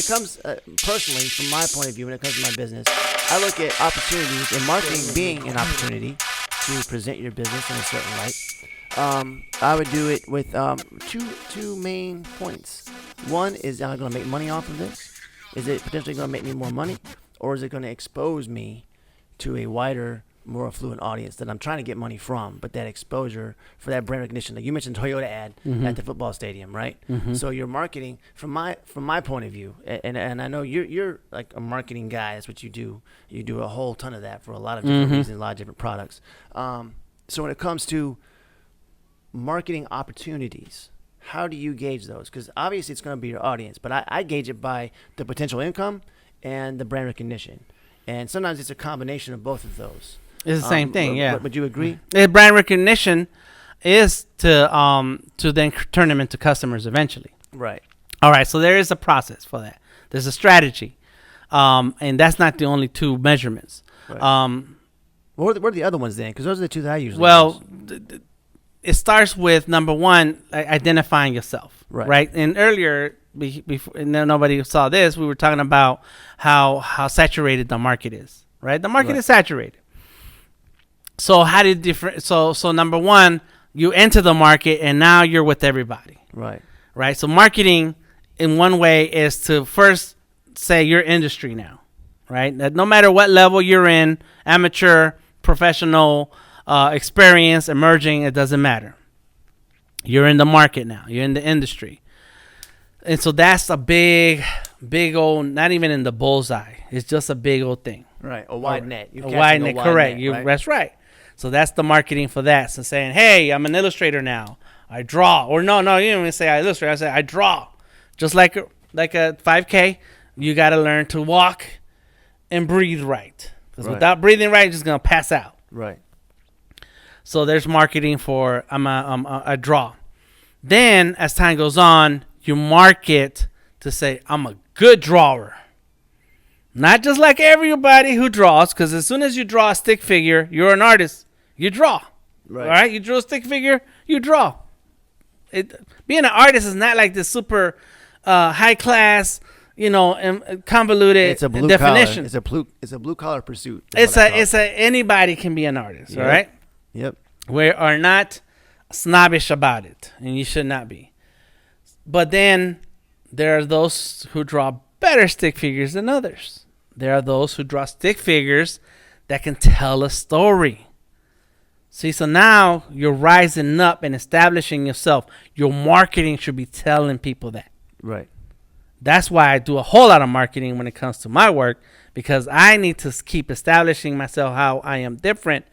it comes personally, from my point of view, when it comes to my business, I look at opportunities and marketing being an opportunity to present your business in a certain light. I would do it with two main points. One is, am I going to make money off of this? Is it potentially going to make me more money, or is it going to expose me to a wider, more affluent audience that I'm trying to get money from, but that exposure for that brand recognition, like you mentioned Toyota ad at the football stadium, right? So your marketing, from my point of view, and I know you're like a marketing guy. That's what you do. You do a whole ton of that for a lot of different reasons, a lot of different products. So when it comes to marketing opportunities, how do you gauge those? Because obviously it's going to be your audience, but I gauge it by the potential income and the brand recognition. And sometimes it's a combination of both of those. It's the same thing, yeah. Would you agree? Brand recognition is to then turn them into customers eventually. Right. All right, so there is a process for that. There's a strategy, and that's not the only two measurements. Right. What are the other ones then? Because those are the two that I usually use. It starts with, number one, identifying yourself. Right. And earlier, before nobody saw this, we were talking about how saturated the market is. Right. The market is saturated. So how do you So number one, you enter the market and now you're with everybody. Right. Right. So marketing in one way is to first say your industry now. Right. That no matter what level you're in, amateur, professional, experience, emerging, it doesn't matter. You're in the market now. You're in the industry. And so that's a big old, not even in the bullseye. It's just a big old thing. Right. A wide net. A wide net, correct. Right? That's right. So that's the marketing for that. So saying, hey, I'm an illustrator now. I draw. Or no, you don't even say I illustrate. I say I draw. Just like a 5K, you got to learn to walk and breathe right. Because without breathing right, you're just going to pass out. Right. So there's marketing for I draw. Then as time goes on, you market to say I'm a good drawer. Not just like everybody who draws, because as soon as you draw a stick figure, you're an artist. You draw. Right. All right? You draw a stick figure, you draw. Being an artist is not like this super high class, convoluted it's a blue definition. Collar. It's a blue collar pursuit. Anybody can be an artist, all right? Yep. We are not snobbish about it, and you should not be. But then there are those who draw better stick figures than others. There are those who draw stick figures that can tell a story. See, so now you're rising up and establishing yourself. Your marketing should be telling people that. Right. That's why I do a whole lot of marketing when it comes to my work, because I need to keep establishing myself how I am different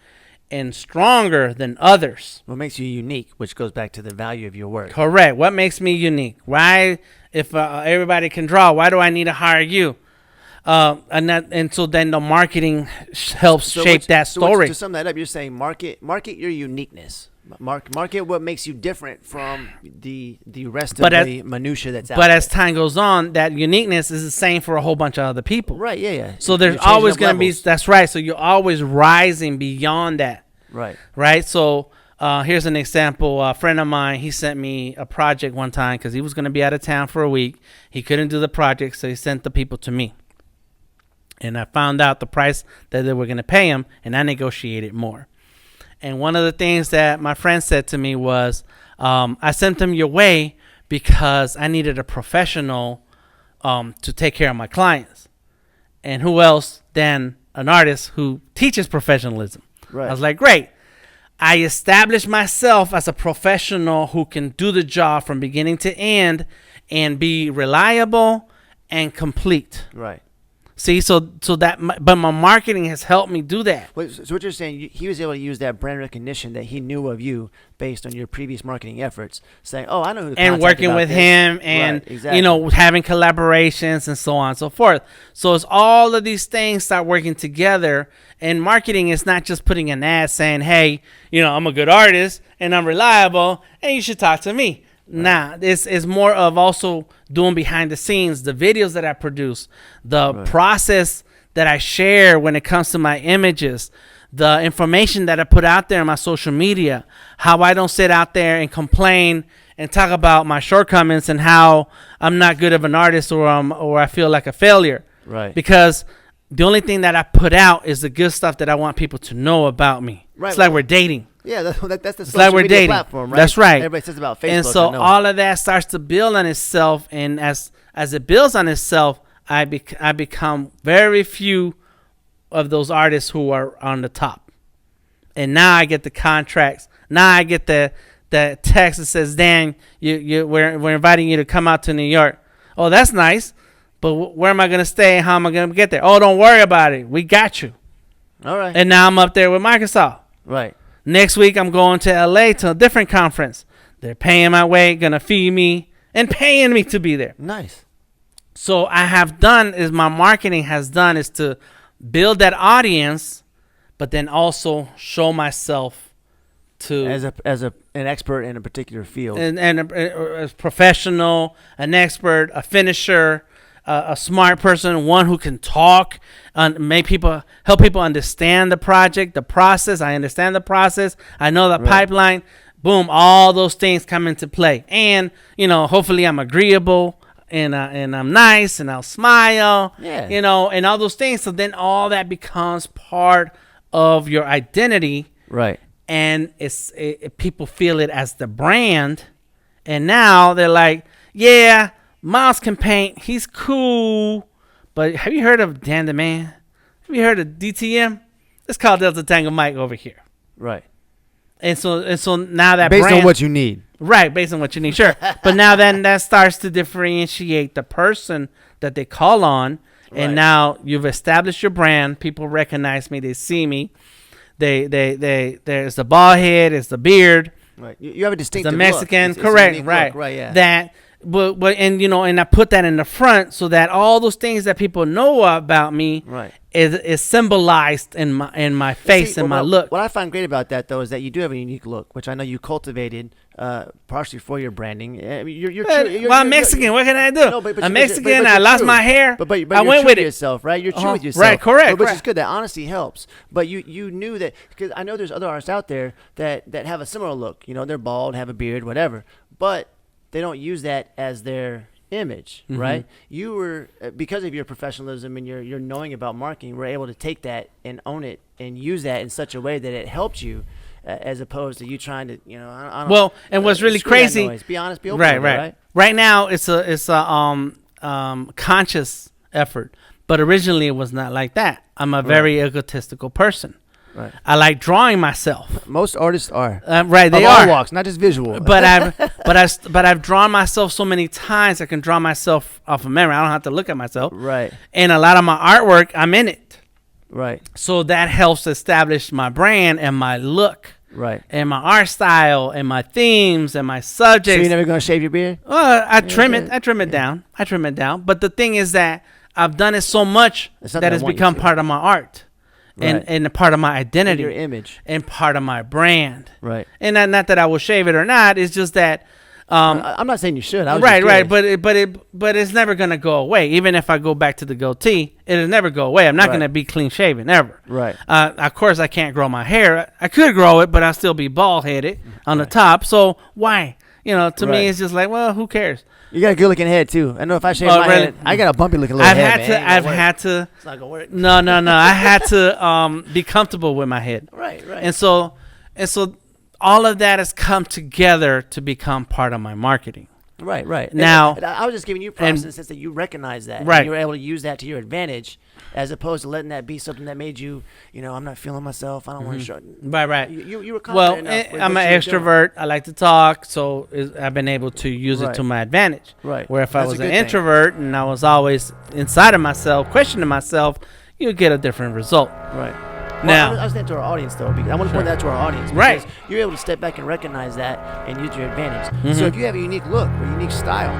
and stronger than others. What makes you unique, which goes back to the value of your work. Correct. What makes me unique? Why, if everybody can draw, why do I need to hire you? And so then the marketing helps shape that story. To sum that up, you're saying market your uniqueness. Market what makes you different from the rest of the minutia that's out there. But as time goes on, that uniqueness is the same for a whole bunch of other people. Right, yeah. So there's always going to be, that's right. So you're always rising beyond that. Right. Right. So here's an example. A friend of mine, he sent me a project one time because he was going to be out of town for a week. He couldn't do the project, so he sent the people to me. And I found out the price that they were going to pay him, and I negotiated more. And one of the things that my friend said to me was, I sent them your way because I needed a professional to take care of my clients. And who else than an artist who teaches professionalism? Right. I was like, great. I established myself as a professional who can do the job from beginning to end and be reliable and complete. Right. See, but my marketing has helped me do that. Wait, so what you're saying, he was able to use that brand recognition that he knew of you based on your previous marketing efforts, saying, "Oh, I know who to contact and working with him, and right, exactly. Having collaborations and so on and so forth." So it's all of these things start working together. And marketing is not just putting an ad saying, "Hey, I'm a good artist and I'm reliable, and you should talk to me." Right. Nah, this is more of also doing behind the scenes, the videos that I produce, the process that I share when it comes to my images, the information that I put out there on my social media, how I don't sit out there and complain and talk about my shortcomings and how I'm not good of an artist or I feel like a failure. Right. Because the only thing that I put out is the good stuff that I want people to know about me. Right. It's like we're dating. Yeah, that's the It's social like we're media dating. platform, right? That's right. Everybody says about Facebook. And so I know. all of that starts to build on itself, and as it builds on itself, I become very few of those artists who are on the top. And now I get the contracts. Now I get the text that says, "Dan, we're inviting you to come out to New York." Oh, that's nice. But where am I going to stay? How am I going to get there? Oh, don't worry about it. We got you. All right. And now I'm up there with Microsoft. Right. Next week, I'm going to LA to a different conference. They're paying my way, going to feed me, and paying me to be there. Nice. So my marketing has done is to build that audience, but then also show myself to As an expert in a particular field. and a professional, an expert, a finisher, a smart person, one who can talk, help people understand the project, the process. I understand the process. I know the pipeline. Boom, all those things come into play. And, hopefully I'm agreeable and I'm nice and I'll smile, and all those things. So then all that becomes part of your identity. Right. And people feel it as the brand. And now they're like, yeah, Miles can paint. He's cool. But have you heard of Dan the Man? Have you heard of DTM? Let's call Delta Tango Mike over here. Right. And so now that based brand, on what you need. Right, based on what you need, sure. But now then that starts to differentiate the person that they call on. And now you've established your brand. People recognize me. They see me. There's the bald head. It's the beard. Right. You have a distinctive the Mexican, look. It's correct, a right? Look, right. Yeah. That, but and I put that in the front so that all those things that people know about me, is symbolized in my face and my look. What I find great about that though is that you do have a unique look, which I know you cultivated partially for your branding. I mean, I'm Mexican. What can I do? No, but I'm Mexican. but I lost true. my hair. But I went went with true it. to yourself, right? You're true with yourself, right? Correct. Which is good. That honesty helps. But you knew that, because I know there's other artists out there that have a similar look. They're bald, have a beard, whatever, but they don't use that as their image, right? You were, because of your professionalism and your knowing about marketing, were able to take that and own it and use that in such a way that it helped you, as opposed to you trying to, I don't. Well, and what's really crazy? Be honest, be open. Right. Right now, it's a conscious effort, but originally it was not like that. I'm a very egotistical person. Right. I like drawing myself. Most artists are. Right, they of are. all walks, not just visual. But I've drawn myself so many times I can draw myself off of memory. I don't have to look at myself. Right. And a lot of my artwork, I'm in it. Right. So that helps establish my brand and my look. Right. And my art style and my themes and my subjects. So you're never gonna shave your beard? I trim it. I trim it down. But the thing is that I've done it so much that it's become part of my art. And a part of my identity, and your image, and part of my brand, right? And not that I will shave it or not. It's just that I'm not saying you should. Right. But it's never gonna go away. Even if I go back to the goatee, it'll never go away. I'm not gonna be clean shaven ever. Right. Of course, I can't grow my hair. I could grow it, but I'll still be bald headed on the top. So why? To me, it's just like, well, who cares? You got a good looking head too. I know if I shave my head, I got a bumpy looking little head. I've had to. It's not gonna work. No. I had to be comfortable with my head. Right. And so all of that has come together to become part of my marketing. Right. Now, and I was just giving you props in the sense that you recognize that. Right. And you were able to use that to your advantage, as opposed to letting that be something that made you, I'm not feeling myself. I don't want to show. Right. You were confident enough with I'm what an you were extrovert. I like to talk, so I've been able to use it to my advantage. Right. Where if I was an introvert and I was always inside of myself, questioning myself, you get a different result. Right. Now, I was saying to our audience though, because I want to point that to our audience, right? You're able to step back and recognize that and use your advantage. So if you have a unique look or unique style,